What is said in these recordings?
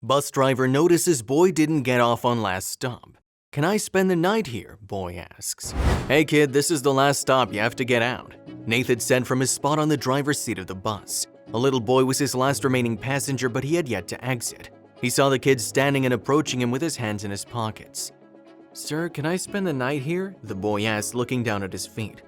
Bus driver notices boy didn't get off on last stop. "Can I spend the night here?" boy asks. "Hey kid, this is the last stop, you have to get out." Nathan said from his spot on the driver's seat of the bus. A little boy was his last remaining passenger, but he had yet to exit. He saw the kid standing and approaching him with his hands in his pockets. "Sir, can I spend the night here?" the boy asked, looking down at his feet.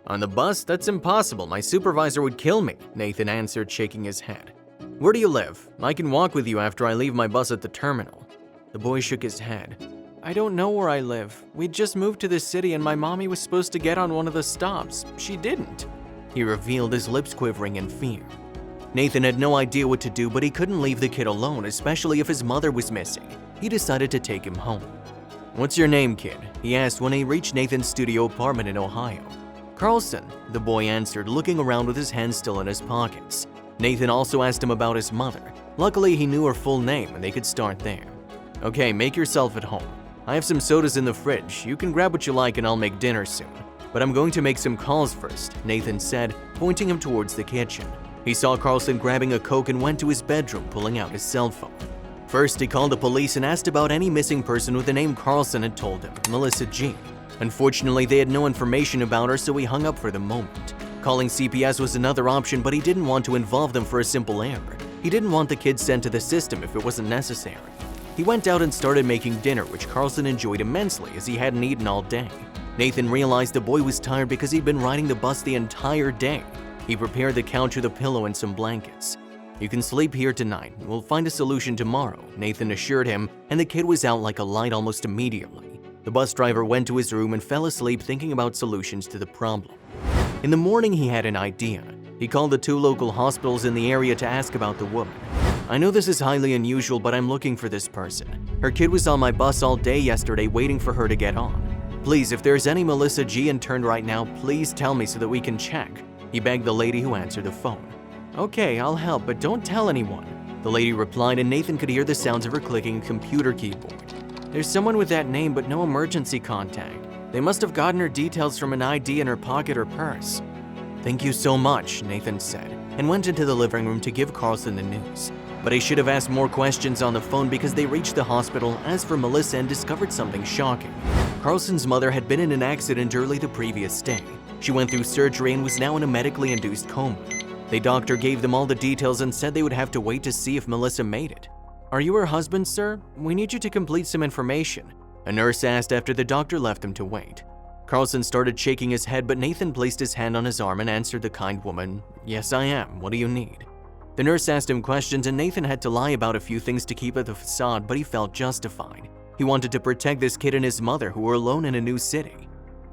"On the bus? That's impossible. My supervisor would kill me," Nathan answered, shaking his head. "Where do you live? I can walk with you after I leave my bus at the terminal." The boy shook his head. "I don't know where I live. We just moved to this city and my mommy was supposed to get on one of the stops. She didn't." He revealed, his lips quivering in fear. Nathan had no idea what to do, but he couldn't leave the kid alone, especially if his mother was missing. He decided to take him home. "What's your name, kid?" he asked when he reached Nathan's studio apartment in Ohio. "Carlson," the boy answered, looking around with his hands still in his pockets. Nathan also asked him about his mother. Luckily, he knew her full name and they could start there. "Okay, make yourself at home. I have some sodas in the fridge. You can grab what you like and I'll make dinner soon. But I'm going to make some calls first," Nathan said, pointing him towards the kitchen. He saw Carlson grabbing a Coke and went to his bedroom, pulling out his cell phone. First, he called the police and asked about any missing person with the name Carlson had told him, Melissa G. Unfortunately, they had no information about her, so he hung up for the moment. Calling CPS was another option, but he didn't want to involve them for a simple error. He didn't want the kids sent to the system if it wasn't necessary. He went out and started making dinner, which Carlson enjoyed immensely as he hadn't eaten all day. Nathan realized the boy was tired because he'd been riding the bus the entire day. He prepared the couch with a pillow and some blankets. "You can sleep here tonight. We'll find a solution tomorrow," Nathan assured him, and the kid was out like a light almost immediately. The bus driver went to his room and fell asleep thinking about solutions to the problem. In the morning, he had an idea. He called the 2 local hospitals in the area to ask about the woman. "I know this is highly unusual, but I'm looking for this person. Her kid was on my bus all day yesterday waiting for her to get on. Please, if there's any Melissa G interned right now, please tell me so that we can check," he begged the lady who answered the phone. "Okay, I'll help, but don't tell anyone," the lady replied, and Nathan could hear the sounds of her clicking computer keyboard. "There's someone with that name, but no emergency contact. They must have gotten her details from an ID in her pocket or purse." "Thank you so much," Nathan said, and went into the living room to give Carlson the news. But he should have asked more questions on the phone because they reached the hospital, asked for Melissa, and discovered something shocking. Carlson's mother had been in an accident early the previous day. She went through surgery and was now in a medically induced coma. The doctor gave them all the details and said they would have to wait to see if Melissa made it. "Are you her husband, sir? We need you to complete some information," a nurse asked after the doctor left them to wait. Carlson started shaking his head, but Nathan placed his hand on his arm and answered the kind woman, "Yes, I am. What do you need?" The nurse asked him questions and Nathan had to lie about a few things to keep up the facade, but he felt justified. He wanted to protect this kid and his mother who were alone in a new city.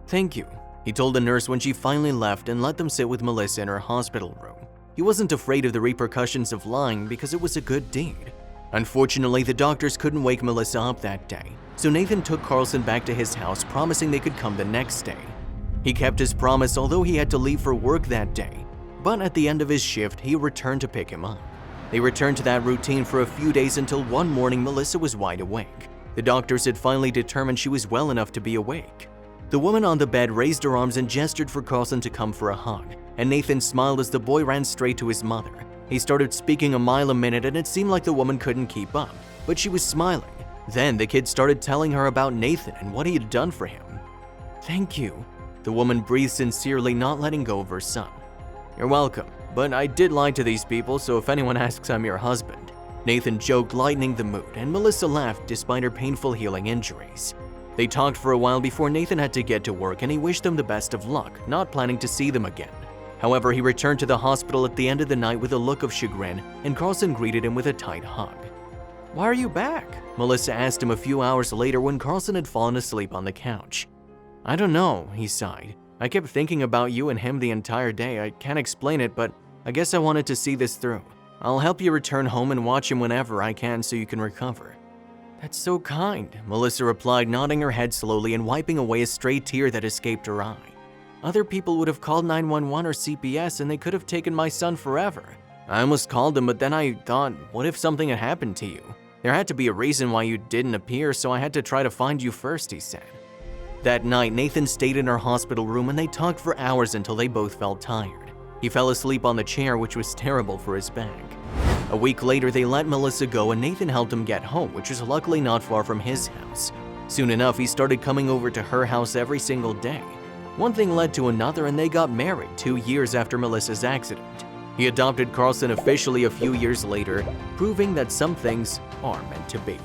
"Thank you," he told the nurse when she finally left and let them sit with Melissa in her hospital room. He wasn't afraid of the repercussions of lying because it was a good deed. Unfortunately, the doctors couldn't wake Melissa up that day, so Nathan took Carlson back to his house, promising they could come the next day. He kept his promise, although he had to leave for work that day. But at the end of his shift, he returned to pick him up. They returned to that routine for a few days until one morning Melissa was wide awake. The doctors had finally determined she was well enough to be awake. The woman on the bed raised her arms and gestured for Carlson to come for a hug, and Nathan smiled as the boy ran straight to his mother. He started speaking a mile a minute and it seemed like the woman couldn't keep up, but she was smiling. Then the kid started telling her about Nathan and what he had done for him. "Thank you," the woman breathed sincerely, not letting go of her son. "You're welcome, but I did lie to these people, so if anyone asks, I'm your husband," Nathan joked, lightening the mood, and Melissa laughed despite her painful healing injuries. They talked for a while before Nathan had to get to work and he wished them the best of luck, not planning to see them again. However, he returned to the hospital at the end of the night with a look of chagrin, and Carlson greeted him with a tight hug. "Why are you back?" Melissa asked him a few hours later when Carlson had fallen asleep on the couch. "I don't know," he sighed. "I kept thinking about you and him the entire day. I can't explain it, but I guess I wanted to see this through. I'll help you return home and watch him whenever I can so you can recover." "That's so kind," Melissa replied, nodding her head slowly and wiping away a stray tear that escaped her eye. "Other people would have called 911 or CPS and they could have taken my son forever. I almost called them, but then I thought, what if something had happened to you? There had to be a reason why you didn't appear, so I had to try to find you first," he said. That night, Nathan stayed in her hospital room and they talked for hours until they both felt tired. He fell asleep on the chair, which was terrible for his back. A week later, they let Melissa go and Nathan helped him get home, which was luckily not far from his house. Soon enough, he started coming over to her house every single day. One thing led to another and they got married 2 years after Melissa's accident. He adopted Carlson officially a few years later, proving that some things are meant to be.